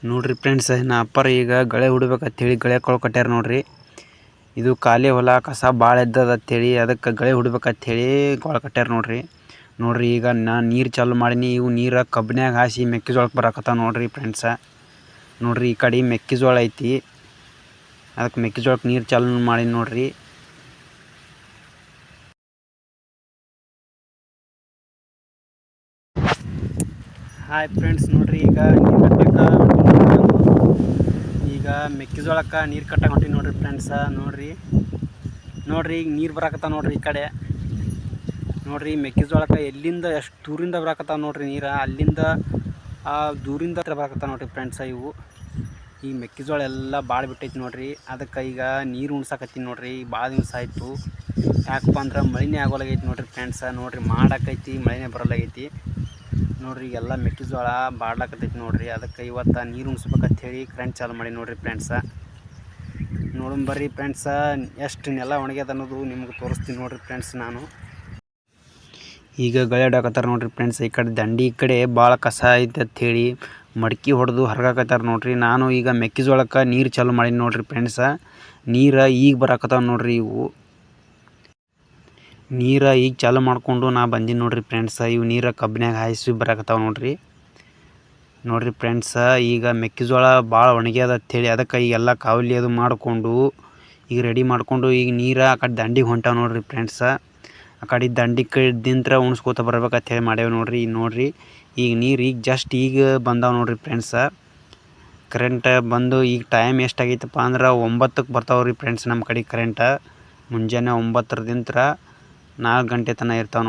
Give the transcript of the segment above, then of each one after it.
ನೋಡ್ರಿ ಫ್ರೆಂಡ್ಸ್, ನಾ ಅಪ್ಪರ ಈಗ ಗಳೆ ಹೊಡಿಬೇಕಂತೇಳಿ ಗಳೆ ಕೊಳ ಕಟ್ಯಾರ ನೋಡ್ರಿ. ಇದು ಖಾಲಿ ಹೊಲ ಕಸ ಭಾಳ ಎದ್ದದಂತೇಳಿ ಅದಕ್ಕೆ ಗಳೆ ಹೊಡಿಬೇಕಂತೇಳಿ ಕೊಳ ಕಟ್ಯಾರ ನೋಡ್ರಿ. ಈಗ ನಾ ನೀರು ಚಾಲು ಮಾಡೀನಿ. ಇವು ನೀರು ಕಬ್ಬಿನ್ಯಾಗ ಹಾಸಿ ಮೆಕ್ಕೆಜೋಳಕ್ಕೆ ಬರಾಕತ್ತಾವ ನೋಡ್ರಿ ಫ್ರೆಂಡ್ಸ. ನೋಡ್ರಿ ಈ ಕಡೆ ಮೆಕ್ಕೆಜೋಳ ಐತಿ, ಅದಕ್ಕೆ ಮೆಕ್ಕೆಜೋಳಕ್ಕೆ ನೀರು ಚಾಲು ಮಾಡೀನಿ ನೋಡ್ರಿ. ಹಾಯ್ ಫ್ರೆಂಡ್ಸ್, ನೋಡ್ರಿ ಈಗ ನೀರು ಈಗ ಮೆಕ್ಕೆಜೋಳಕ್ಕೆ ನೀರು ಕಟ್ಟಕ್ಕೆ ಹೊಂಟೀನಿ ನೋಡ್ರಿ ಫ್ರೆಂಡ್ಸ. ನೋಡ್ರಿ ಈಗ ನೀರು ಬರಾಕತ್ತಾವ ನೋಡ್ರಿ. ಈ ಕಡೆ ನೋಡ್ರಿ ಮೆಕ್ಕೆಜೋಳಕ್ಕೆ ಎಲ್ಲಿಂದ ಎಷ್ಟು ದೂರಿಂದ ಬರಾಕತ್ತಾವ ನೋಡ್ರಿ ನೀರು. ಅಲ್ಲಿಂದ ದೂರಿಂದ ಬರಾಕತ್ತಾವ ನೋಡ್ರಿ ಫ್ರೆಂಡ್ಸ. ಇವು ಈ ಮೆಕ್ಕೆಜೋಳ ಎಲ್ಲ ಭಾಳ ಬಿಟ್ಟೈತಿ ನೋಡ್ರಿ. ಅದಕ್ಕೆ ಈಗ ನೀರು ಉಣ್ಸಕತ್ತೀನಿ ನೋಡ್ರಿ. ಭಾಳ ದಿವಸ ಆಯಿತು, ಯಾಕಪ್ಪ ಅಂದ್ರೆ ಮಳೆನೇ ಆಗೋಲಾಗೈತಿ ನೋಡ್ರಿ ಫ್ರೆಂಡ್ಸ. ನೋಡ್ರಿ ಮಾಡಾಕೈತಿ, ಮಳೆನೇ ಬರೋಲಾಗೈತಿ ನೋಡ್ರಿ. ಈಗೆಲ್ಲ ಮೆಕ್ಕೆಜೋಳ ಬಾಡ್ಲಾಕತ್ತೈತಿ ನೋಡ್ರಿ. ಅದಕ್ಕೆ ಇವತ್ತು ನೀರು ಉಣಿಸ್ಬೇಕಂತ ಹೇಳಿ ಕರೆಂಟ್ ಚಾಲು ಮಾಡಿ ನೋಡ್ರಿ ಫ್ರೆಂಡ್ಸ. ನೋಡೋಣ ಬರ್ರಿ ಫ್ರೆಂಡ್ಸ, ಎಷ್ಟು ನೆಲ ಒಣಗ್ಯದ ಅನ್ನೋದು ನಿಮ್ಗೆ ತೋರಿಸ್ತೀನಿ ನೋಡ್ರಿ ಫ್ರೆಂಡ್ಸ್. ನಾನು ಈಗ ಗಳೆ ಹೊಡ್ಯಾಕತ್ತಾರ ನೋಡ್ರಿ ಫ್ರೆಂಡ್ಸ್. ಈ ಕಡೆ ದಂಡಿ ಕಡೆ ಭಾಳ ಕಸ ಐತೆ ಅಂಥೇಳಿ ಮಡ್ಕಿ ಹೊಡೆದು ಹರ್ಗಾಕತ್ತಾರ ನೋಡ್ರಿ. ನಾನು ಈಗ ಮೆಕ್ಕೆಜೋಳಕ್ಕೆ ನೀರು ಚಾಲು ಮಾಡೀನಿ ನೋಡ್ರಿ ಫ್ರೆಂಡ್ಸ. ನೀರು ಈಗ ಬರಾಕತ್ತಾವ ನೋಡ್ರಿ. ನೀರು ಈಗ ಚಾಲು ಮಾಡಿಕೊಂಡು ನಾ ಬಂದೀನಿ ನೋಡ್ರಿ ಫ್ರೆಂಡ್ಸ. ಇವು ನೀರು ಕಬ್ಬಿನ್ಯಾಗ ಹಾಯಿಸಿ ಬರಾಕತ್ತಾವ ನೋಡ್ರಿ ಫ್ರೆಂಡ್ಸ. ಈಗ ಮೆಕ್ಕೆಜೋಳ ಭಾಳ ಒಣಗ್ಯದ ಅಂಥೇಳಿ ಅದಕ್ಕೆ ಈಗೆಲ್ಲ ಕಾವಲಿ ಅದು ಮಾಡಿಕೊಂಡು ಈಗ ರೆಡಿ ಮಾಡಿಕೊಂಡು ಈಗ ನೀರು ಆ ಕಡೆ ದಂಡಿಗೆ ಹೊಂಟಾವ ನೋಡ್ರಿ ಫ್ರೆಂಡ್ಸ. ಆ ಕಡೆ ದಂಡಿ ಕಡೆದಿಂತ್ರ ಉಣಿಸ್ಕೋತ ಬರ್ಬೇಕಂತ ಹೇಳಿ ಮಾಡ್ಯಾವ ನೋಡ್ರಿ. ಈಗ ನೀರು ಈಗ ಜಸ್ಟ್ ಈಗ ಬಂದಾವ ನೋಡ್ರಿ ಫ್ರೆಂಡ್ಸ. ಕರೆಂಟ್ ಬಂದು ಈಗ ಟೈಮ್ ಎಷ್ಟಾಗೈತಪ್ಪ ಅಂದ್ರೆ 9ಕ್ಕೆ ಬರ್ತಾವ್ರಿ ಫ್ರೆಂಡ್ಸ್ ನಮ್ಮ ಕಡೆ ಕರೆಂಟ. ಮುಂಜಾನೆ 9ರಿಂದ 4 ಗಂಟೆ ತನಕ ಇರ್ತಾವೆ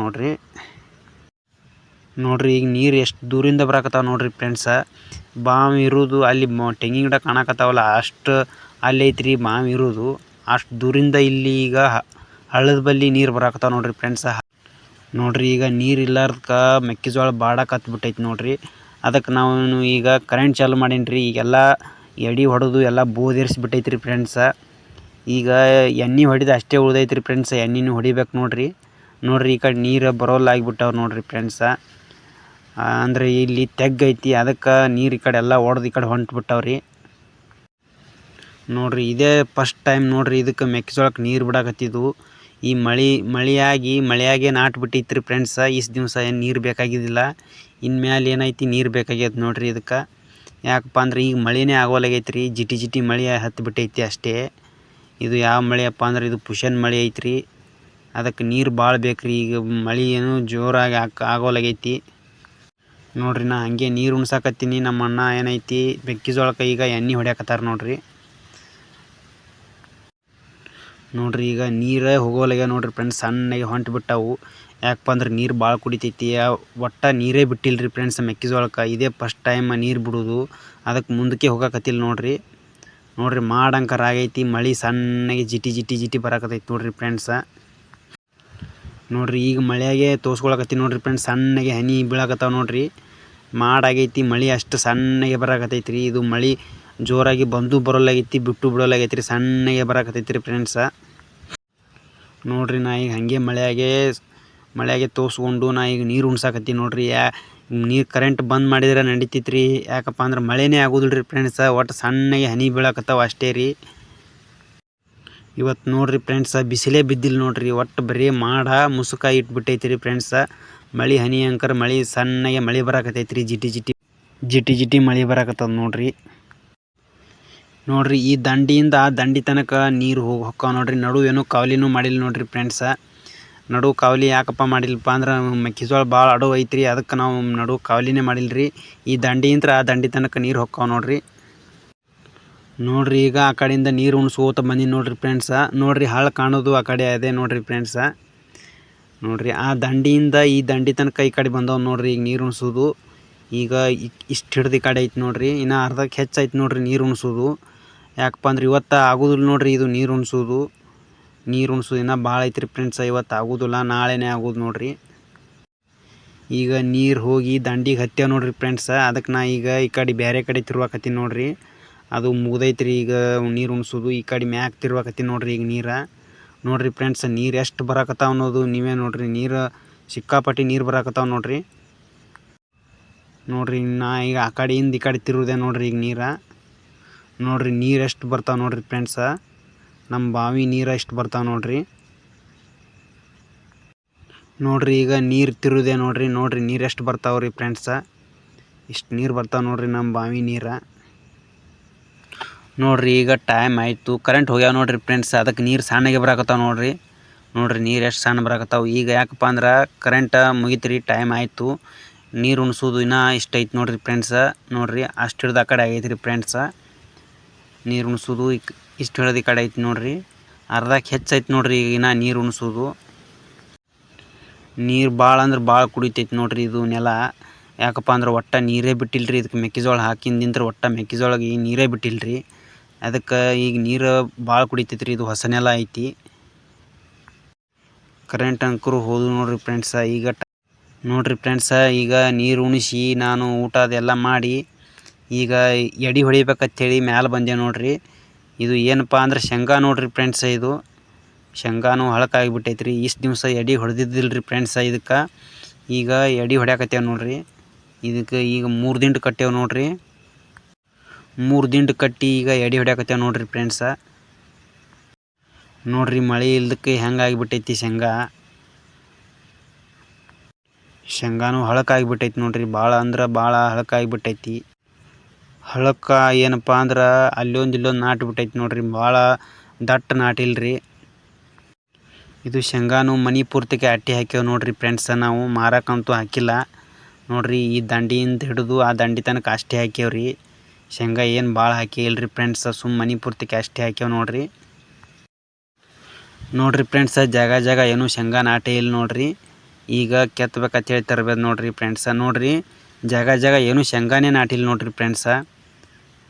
ನೋಡ್ರಿ. ಈಗ ನೀರು ಎಷ್ಟು ದೂರಿಂದ ಬರಾಕತ್ತಾವ ನೋಡ್ರಿ ಫ್ರೆಂಡ್ಸ. ಬಾವಿ ಇರೋದು ಅಲ್ಲಿ ತೆಂಗಿನ ಗಿಡ ಕಾಣಕತ್ತಾವಲ್ಲ, ಅಷ್ಟು ಅಲ್ಲಿ ಐತ್ರಿ ಬಾವಿ ಇರೋದು. ಅಷ್ಟು ದೂರಿಂದ ಇಲ್ಲಿ ಈಗ ಹಳ್ಳದ ಬಲ್ಲಿ ನೀರು ಬರಾಕತ್ತಾವ ನೋಡ್ರಿ ಫ್ರೆಂಡ್ಸ. ನೋಡ್ರಿ ಈಗ ನೀರು ಇಲ್ಲಾರ್ದಕ್ಕೆ ಮೆಕ್ಕೆಜೋಳ ಬಾಡಕತ್ಬಿಟ್ಟೈತಿ ನೋಡ್ರಿ. ಅದಕ್ಕೆ ನಾವು ಈಗ ಕರೆಂಟ್ ಚಾಲು ಮಾಡೀನಿ ರೀ. ಈಗೆಲ್ಲ ಎಡೆ ಹೊಡೆದು ಎಲ್ಲ ಬೋಧೇರಿಸ್ಬಿಟ್ಟೈತ್ರಿ ಫ್ರೆಂಡ್ಸ. ಈಗ ಎಣ್ಣೆ ಹೊಡೆದು ಅಷ್ಟೇ ಉಳ್ದೈತ್ರಿ ಫ್ರೆಂಡ್ಸ. ಎಣ್ಣೆನೂ ಹೊಡಿಬೇಕು ನೋಡ್ರಿ. ಈ ಕಡೆ ನೀರು ಬರೋಲ್ಲಾಗಿಬಿಟ್ಟವ್ರು ನೋಡ್ರಿ ಫ್ರೆಂಡ್ಸ. ಅಂದರೆ ಇಲ್ಲಿ ತೆಗ್ಗೈತಿ, ಅದಕ್ಕೆ ನೀರು ಈ ಕಡೆ ಎಲ್ಲ ಹೊಡೆದು ಈ ಕಡೆ ಹೊಂಟ್ಬಿಟ್ಟವ್ರಿ ನೋಡ್ರಿ. ಇದೇ ಫಸ್ಟ್ ಟೈಮ್ ನೋಡ್ರಿ ಇದಕ್ಕೆ ಮೆಕ್ಕೆಜೋಳಕ್ಕೆ ನೀರು ಬಿಡಾಕತ್ತಿದ್ದು. ಈ ಮಳೆಯಾಗೆ ನಾಟು ಬಿಟ್ಟೈತ್ರಿ ಫ್ರೆಂಡ್ಸ. ಇಷ್ಟು ದಿವಸ ಏನು ನೀರು ಬೇಕಾಗಿದ್ದಿಲ್ಲ, ಇನ್ಮೇಲೆ ಏನೈತಿ ನೀರು ಬೇಕಾಗ್ಯದ ನೋಡ್ರಿ ಇದಕ್ಕೆ. ಯಾಕಪ್ಪ ಅಂದ್ರೆ ಈಗ ಮಳೆನೇ ಆಗೋಲಾಗೈತ್ರಿ. ಜಿಟಿ ಮಳೆ ಹತ್ತಿ ಬಿಟ್ಟೈತಿ ಅಷ್ಟೇ. ಇದು ಯಾವ ಮಳೆಯಪ್ಪ ಅಂದ್ರೆ ಇದು ಪುಷನ್ ಮಳೆ ಐತ್ರಿ. ಅದಕ್ಕೆ ನೀರು ಭಾಳ ಬೇಕ್ರಿ. ಈಗ ಮಳೆ ಏನು ಜೋರಾಗಿ ಆಗೋಲಾಗೈತಿ ನೋಡ್ರಿ. ನಾ ಹಂಗೆ ನೀರು ಉಣ್ಸಾಕತ್ತೀನಿ. ನಮ್ಮ ಅಣ್ಣ ಏನೈತಿ ಮೆಕ್ಕೆಜೋಳಕ್ಕೆ ಈಗ ಎಣ್ಣೆ ಹೊಡ್ಯಾಕತ್ತಾರ ನೋಡ್ರಿ. ಈಗ ನೀರೇ ಹೋಗೋಲಾಗ್ಯ ನೋಡ್ರಿ ಫ್ರೆಂಡ್ಸ್. ಸಣ್ಣಗೆ ಹೊಂಟು ಬಿಟ್ಟವು. ಯಾಕಪ್ಪ ಅಂದ್ರೆ ನೀರು ಭಾಳ ಕುಡಿತೈತಿ. ಒಟ್ಟು ನೀರೇ ಬಿಟ್ಟಿಲ್ರಿ ಫ್ರೆಂಡ್ಸ್ ಮೆಕ್ಕೆಜೋಳಕ್ಕೆ. ಇದೇ ಫಸ್ಟ್ ಟೈಮ್ ನೀರು ಬಿಡೋದು. ಅದಕ್ಕೆ ಮುಂದಕ್ಕೆ ಹೋಗಕತ್ತಿಲ್ಲ ನೋಡ್ರಿ. ಮಾಡಂಕರ ಆಗೈತಿ. ಮಳೆ ಸಣ್ಣಗೆ ಜಿಟಿ ಬರಾಕತ್ತೈತಿ ನೋಡ್ರಿ ಫ್ರೆಂಡ್ಸ. ಈಗ ಮಳೆಯಾಗೆ ತೋರ್ಸ್ಕೊಳಕತ್ತೀನಿ ನೋಡ್ರಿ ಫ್ರೆಂಡ್ಸ್. ಸಣ್ಣಗೆ ಹನಿ ಬೀಳಾಕತ್ತಾವ ನೋಡ್ರಿ. ಮಾಡಾಗೈತಿ, ಮಳೆ ಅಷ್ಟು ಸಣ್ಣಗೆ ಬರಾಕತ್ತೈತ್ರಿ. ಇದು ಮಳೆ ಜೋರಾಗಿ ಬಂದು ಬರೋಲಾಗೈತಿ, ಬಿಟ್ಟು ಬಿಡೋಲಾಗೈತ್ರಿ. ಸಣ್ಣಗೆ ಬರಾಕತ್ತೈತ್ರಿ ಫ್ರೆಂಡ್ಸ. ನಾ ಈಗ ಹಾಗೆ ಮಳೆಯಾಗೆ ತೋರಿಸ್ಕೊಂಡು ನಾ ಈಗ ನೀರು ಉಣ್ಸಾಕತ್ತೀನಿ ನೋಡ್ರಿ. ನೀರು ಕರೆಂಟ್ ಬಂದ್ ಮಾಡಿದ್ರೆ ನಡಿತೈತ್ರಿ. ಯಾಕಪ್ಪ ಅಂದ್ರೆ ಮಳೆನೇ ಆಗೋದಿಲ್ರಿ ಫ್ರೆಂಡ್ಸ. ಒಟ್ಟು ಸಣ್ಣಗೆ ಹನಿ ಬೀಳಾಕತ್ತಾವ ಅಷ್ಟೇ ರೀ. ಇವತ್ತು ನೋಡ್ರಿ ಫ್ರೆಂಡ್ಸ ಬಿಸಿಲೇ ಬಿದ್ದಿಲ್ಲ ನೋಡ್ರಿ. ಒಟ್ಟು ಬರೀ ಮಾಡ ಮುಸುಕ ಇಟ್ಬಿಟ್ಟೈತ್ರಿ ಫ್ರೆಂಡ್ಸ. ಮಳೆ ಹನಿ ಅಂಕರ್ ಮಳೆ ಸಣ್ಣಗೆ ಮಳೆ ಬರಾಕತ್ತೈತ್ರಿ. ಜಿಟಿ ಮಳೆ ಬರಾಕತ್ತದ ನೋಡ್ರಿ. ಈ ದಂಡಿಯಿಂದ ಆ ದಂಡಿ ತನಕ ನೀರು ಹೊಕ್ಕಾವ ನೋಡ್ರಿ. ನಡು ಏನೋ ಕಾವಲಿನೂ ಮಾಡಿಲ್ಲ ನೋಡ್ರಿ ಫ್ರೆಂಡ್ಸ. ನಡು ಕಾವಲಿ ಯಾಕಪ್ಪ ಮಾಡಿಲ್ಲಪ್ಪ ಅಂದ್ರೆ ಮೆಕ್ಕೆಜೋಳ ಭಾಳ ಅಡವು ಐತ್ರಿ. ಅದಕ್ಕೆ ನಾವು ನಡು ಕಾವಲಿನೇ ಮಾಡಿಲ್ರಿ. ಈ ದಂಡಿಯಿಂದ ಆ ದಂಡಿ ತನಕ ನೀರು ಹೊಕ್ಕಾವ ನೋಡ್ರಿ. ಈಗ ಆ ಕಡೆಯಿಂದ ನೀರು ಉಣ್ಸ್ಕೋತ ಬಂದೀನಿ ನೋಡ್ರಿ ಫ್ರೆಂಡ್ಸ. ಹಳ್ಳ ಕಾಣೋದು ಆ ಕಡೆ ಅದೇ ನೋಡ್ರಿ ಫ್ರೆಂಡ್ಸ. ಆ ದಂಡಿಯಿಂದ ಈ ದಂಡಿ ತನಕ ಈ ಕಡೆ ಬಂದವ್ ನೋಡ್ರಿ. ಈಗ ನೀರು ಉಣ್ಸೋದು ಈಗ ಇಷ್ಟು ಹಿಡ್ದು ಈ ಕಡೆ ಐತಿ ನೋಡ್ರಿ. ಇನ್ನು ಅರ್ಧಕ್ಕೆ ಹೆಚ್ಚೈತಿ ನೋಡ್ರಿ ನೀರು ಉಣ್ಸೋದು. ಯಾಕಪ್ಪ ಅಂದ್ರೆ ಇವತ್ತು ಆಗೋದಿಲ್ಲ ನೋಡ್ರಿ ಇದು ನೀರು ಉಣ್ಸೋದು ಇನ್ನೂ ಭಾಳ ಐತ್ರಿ ಫ್ರೆಂಡ್ಸ. ಇವತ್ತು ಆಗೋದಿಲ್ಲ, ನಾಳೆನೇ ಆಗೋದು ನೋಡ್ರಿ. ಈಗ ನೀರು ಹೋಗಿ ದಂಡಿಗೆ ಹತ್ಯಾವ ನೋಡ್ರಿ ಫ್ರೆಂಡ್ಸ. ಅದಕ್ಕೆ ನಾ ಈಗ ಈ ಕಡೆ ಬೇರೆ ಕಡೆ ತಿರ್ವಾಕತ್ತೀನಿ ನೋಡ್ರಿ. ಅದು ಮುಗ್ದೈತ್ರಿ ಈಗ ನೀರು ಉಣ್ಸೋದು. ಈ ಕಡೆ ಮ್ಯಾಕ್ ತಿರ್ವಾಕತ್ತೀನಿ ನೋಡ್ರಿ ಈಗ ನೋಡ್ರಿ ಫ್ರೆಂಡ್ಸ್. ನೀರು ಎಷ್ಟು ಬರಾಕತ್ತಾವ ಅನ್ನೋದು ನೀವೇ ನೋಡ್ರಿ. ನೀರು ಸಿಕ್ಕಾಪಟ್ಟಿ ನೀರು ಬರಾಕತ್ತಾವ ನೋಡ್ರಿ. ನೋಡ್ರಿ ನಾ ಈಗ ಆ ಕಡೆಯಿಂದ ಈ ಕಡೆ ತಿರುವುದೆ ನೋಡ್ರಿ ಈಗ ನೋಡ್ರಿ ನೀರು ಎಷ್ಟು ಬರ್ತಾವೆ ನೋಡ್ರಿ ಫ್ರೆಂಡ್ಸ. ನಮ್ಮ ಬಾವಿ ನೀರು ಎಷ್ಟು ಬರ್ತಾವೆ ನೋಡ್ರಿ ಈಗ ನೀರು ತಿರುವುದೆ ನೋಡ್ರಿ ನೀರು ಎಷ್ಟು ಬರ್ತಾವೆ ಫ್ರೆಂಡ್ಸ. ಇಷ್ಟು ನೀರು ಬರ್ತಾವೆ ನೋಡ್ರಿ ನಮ್ಮ ಬಾವಿ ನೀರು. ನೋಡ್ರಿ ಈಗ ಟೈಮ್ ಆಯಿತು, ಕರೆಂಟ್ ಹೋಗ್ಯಾವ ನೋಡ್ರಿ ಫ್ರೆಂಡ್ಸ್. ಅದಕ್ಕೆ ನೀರು ಸಣ್ಣಗೆ ಬರಾಕತ್ತಾವ ನೋಡ್ರಿ ನೀರು ಎಷ್ಟು ಸಣ್ಣ ಬರಾಕತ್ತಾವ. ಈಗ ಯಾಕಪ್ಪ ಅಂದ್ರೆ ಕರೆಂಟ್ ಮುಗಿತ್ರಿ, ಟೈಮ್ ಆಯಿತು. ನೀರು ಉಣಿಸೋದು ಇನ್ನೂ ಇಷ್ಟ ಐತೆ ನೋಡ್ರಿ ಫ್ರೆಂಡ್ಸ. ನೋಡ್ರಿ ಅಷ್ಟು ಹಿಡ್ದು ಆ ಕಡೆ ಆಗೈತೆ ರೀ ಫ್ರೆಂಡ್ಸ. ನೀರು ಉಣಿಸೋದು ಇಷ್ಟು ಹಿಡ್ದು ಈ ಕಡೆ ಐತೆ ನೋಡ್ರಿ. ಅರ್ಧಕ್ಕೆ ಹೆಚ್ಚೈತೆ ನೋಡ್ರಿ ಈಗ ಇನ್ನೂ ನೀರು ಉಣಿಸೋದು. ನೀರು ಭಾಳ ಅಂದ್ರೆ ಭಾಳ ಕುಡಿತೈತೆ ನೋಡ್ರಿ ಇದು ನೆಲ. ಯಾಕಪ್ಪ ಅಂದ್ರೆ ಒಟ್ಟು ನೀರೇ ಬಿಟ್ಟಿಲ್ರಿ ಇದಕ್ಕೆ. ಮೆಕ್ಕೆಜೋಳ ಹಾಕಿಂದಿಂತ್ರ ಒಟ್ಟು ಮೆಕ್ಕೆಜೋಳಗೆ ನೀರೇ ಬಿಟ್ಟಿಲ್ರಿ. ಅದಕ್ಕೆ ಈಗ ನೀರು ಭಾಳ ಕುಡಿತೈತ್ರಿ. ಇದು ಹೊಸ ನೆಲ ಐತಿ. ಕರೆಂಟ್ ಅಂಕರು ಹೋದು ನೋಡ್ರಿ ಫ್ರೆಂಡ್ಸ. ಈಗ ನೋಡ್ರಿ ಫ್ರೆಂಡ್ಸ, ಈಗ ನೀರು ಉಣಿಸಿ ನಾನು ಊಟ ಅದೆಲ್ಲ ಮಾಡಿ ಈಗ ಎಡೆ ಹೊಡಿಬೇಕಂತೇಳಿ ಮ್ಯಾಲೆ ಬಂದೆ ನೋಡ್ರಿ. ಇದು ಏನಪ್ಪ ಅಂದ್ರೆ ಶೇಂಗಾ ನೋಡ್ರಿ ಫ್ರೆಂಡ್ಸ. ಇದು ಶೇಂಗಾನು ಹಳಕಾಗಿಬಿಟ್ಟೈತ್ರಿ. ಇಷ್ಟು ದಿವಸ ಎಡೆ ಹೊಡೆದಿದ್ದಿಲ್ರಿ ಫ್ರೆಂಡ್ಸ ಇದಕ್ಕೆ. ಈಗ ಎಡೆ ಹೊಡ್ಯಾಕತ್ತೇವೆ ನೋಡ್ರಿ. ಇದಕ್ಕೆ ಈಗ 3 ದಿಂಡು ಕಟ್ಟೇವೆ ನೋಡ್ರಿ. 3 ದಿಂಡು ಕಟ್ಟಿ ಈಗ ಎಡೆ ಹೊಡ್ಯಾಕತ್ತೇವೆ ನೋಡ್ರಿ ಫ್ರೆಂಡ್ಸ. ನೋಡ್ರಿ ಮಳೆ ಇಲ್ದಕ್ಕೆ ಹೆಂಗಾಗಿಬಿಟ್ಟೈತಿ ಶೇಂಗಾನು ಹಳಕಾಗಿಬಿಟ್ಟೈತಿ ನೋಡ್ರಿ. ಭಾಳ ಅಂದ್ರೆ ಭಾಳ ಹಳಕಾಗಿಬಿಟ್ಟೈತಿ. ಹಳಕ್ಕ ಏನಪ್ಪ ಅಂದ್ರೆ ಅಲ್ಲೊಂದು ಇಲ್ಲೊಂದು ನಾಟಿಬಿಟ್ಟೈತಿ ನೋಡ್ರಿ. ಭಾಳ ದಟ್ಟ ನಾಟಿಲ್ರಿ. ಇದು ಶೇಂಗಾನು ಮನೆ ಪೂರ್ತಿಗೆ ಅಟ್ಟಿ ಹಾಕ್ಯಾವ ನೋಡ್ರಿ ಫ್ರೆಂಡ್ಸ. ನಾವು ಮಾರಕ್ಕಂತೂ ಹಾಕಿಲ್ಲ ನೋಡ್ರಿ. ಈ ದಂಡಿಯಿಂದ ಹಿಡಿದು ಆ ದಂಡಿ ತನಕ ಅಷ್ಟೇ ಹಾಕ್ಯಾವ್ರಿ. ಶೇಂಗಾ ಏನು ಭಾಳ ಹಾಕಿಲ್ರಿ ಫ್ರೆಂಡ್ಸ. ಸುಮ್ಮ ಮನೆ ಪೂರ್ತಿಗೆ ಅಷ್ಟೇ ಹಾಕ್ಯಾವ ನೋಡ್ರಿ ಫ್ರೆಂಡ್ಸ. ಜಾಗ ಏನು ಶೇಂಗಾ ನಾಟೇ ಇಲ್ಲ ನೋಡ್ರಿ. ಈಗ ಕೆತ್ತಬೇಕಂತೇಳಿ ತರಬೇಕು ನೋಡ್ರಿ ಫ್ರೆಂಡ್ಸ. ನೋಡ್ರಿ ಜಾಗ ಏನು ಶೇಂಗಾನೇ ನಾಟಿಲ್ಲ ನೋಡ್ರಿ ಫ್ರೆಂಡ್ಸ.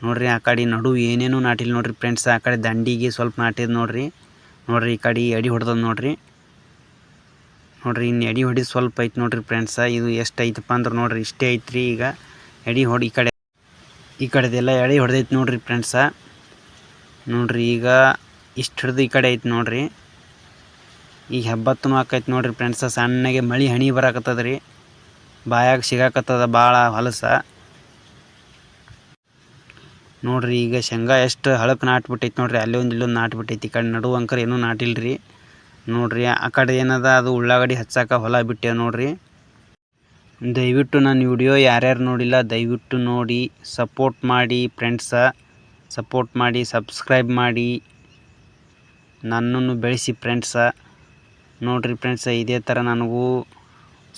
ನೋಡ್ರಿ ಆ ಕಡೆ ನಡು ಏನೇನು ನಾಟಿಲ್ಲ ನೋಡ್ರಿ ಫ್ರೆಂಡ್ಸ. ಆ ಕಡೆ ದಂಡಿಗೆ ಸ್ವಲ್ಪ ನಾಟಿದ್ ನೋಡ್ರಿ ಈ ಕಡೆ ಎಡೆ ಹೊಡೆದದ ನೋಡ್ರಿ ಇನ್ನು ಎಡೆ ಹೊಡಿದು ಸ್ವಲ್ಪ ಐತೆ ನೋಡ್ರಿ ಫ್ರೆಂಡ್ಸ. ಇದು ಎಷ್ಟು ಐತಪ್ಪ ಅಂದ್ರೆ ನೋಡ್ರಿ ಇಷ್ಟೇ ಐತ್ರಿ. ಈಗ ಎಡೆ ಹೊಡಿ ಈ ಕಡೆದೆಲ್ಲ ಎಡೆ ಹೊಡೆದೈತಿ ನೋಡ್ರಿ ಫ್ರೆಂಡ್ಸ. ನೋಡ್ರಿ ಈಗ ಇಷ್ಟು ಹಿಡ್ದು ಈ ಕಡೆ ಐತಿ ನೋಡ್ರಿ. ಈಗ ಹೆಬ್ಬತ್ತೂ ಆಕೈತಿ ನೋಡ್ರಿ ಫ್ರೆಂಡ್ಸ. ಸಣ್ಣಗೆ ಮಳೆ ಹನಿ ಬರಾಕತ್ತದ ರೀ. ಬಾಯಾಗ ಸಿಗಾಕತ್ತದ ಭಾಳ ಹೊಲಸ. ನೋಡ್ರಿ ಈಗ ಶೇಂಗಾ ಎಷ್ಟು ಹಳಕ್ಕೆ ನಾಟ್ಬಿಟ್ಟೈತಿ ನೋಡ್ರಿ. ಅಲ್ಲೇ ಒಂದು ಇಲ್ಲೊಂದು ನಾಟ್ಬಿಟ್ಟೈತಿ. ಈ ಕಡೆ ನಡು ಅಂಕರ್ ಏನೂ ನಾಟಿಲ್ರಿ ನೋಡ್ರಿ. ಆ ಕಡೆ ಏನದ ಅದು ಉಳ್ಳಾಗಡ್ಡಿ ಹಚ್ಚಾಕ ಹೊಲ ಬಿಟ್ಟೇವೆ ನೋಡ್ರಿ. ದಯವಿಟ್ಟು ನನ್ನ ವಿಡಿಯೋ ಯಾರ್ಯಾರು ನೋಡಿಲ್ಲ ದಯವಿಟ್ಟು ನೋಡಿ ಸಪೋರ್ಟ್ ಮಾಡಿ ಫ್ರೆಂಡ್ಸ. ಸಪೋರ್ಟ್ ಮಾಡಿ, ಸಬ್ಸ್ಕ್ರೈಬ್ ಮಾಡಿ, ನನ್ನನ್ನು ಬೆಳೆಸಿ ಫ್ರೆಂಡ್ಸ. ನೋಡ್ರಿ ಫ್ರೆಂಡ್ಸ, ಇದೇ ಥರ ನನಗೂ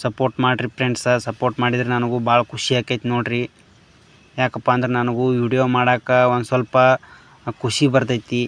ಸಪೋರ್ಟ್ ಮಾಡಿರಿ ಫ್ರೆಂಡ್ಸ. ಸಪೋರ್ಟ್ ಮಾಡಿದರೆ ನನಗೂ ಭಾಳ ಖುಷಿ ಆಕೈತಿ ನೋಡ್ರಿ. ಯಾಕಪ್ಪ ಅಂದ್ರೆ ನನಗೂ ವಿಡಿಯೋ ಮಾಡೋಕೆ ಒಂದು ಸ್ವಲ್ಪ ಖುಷಿ ಬರ್ತೈತಿ.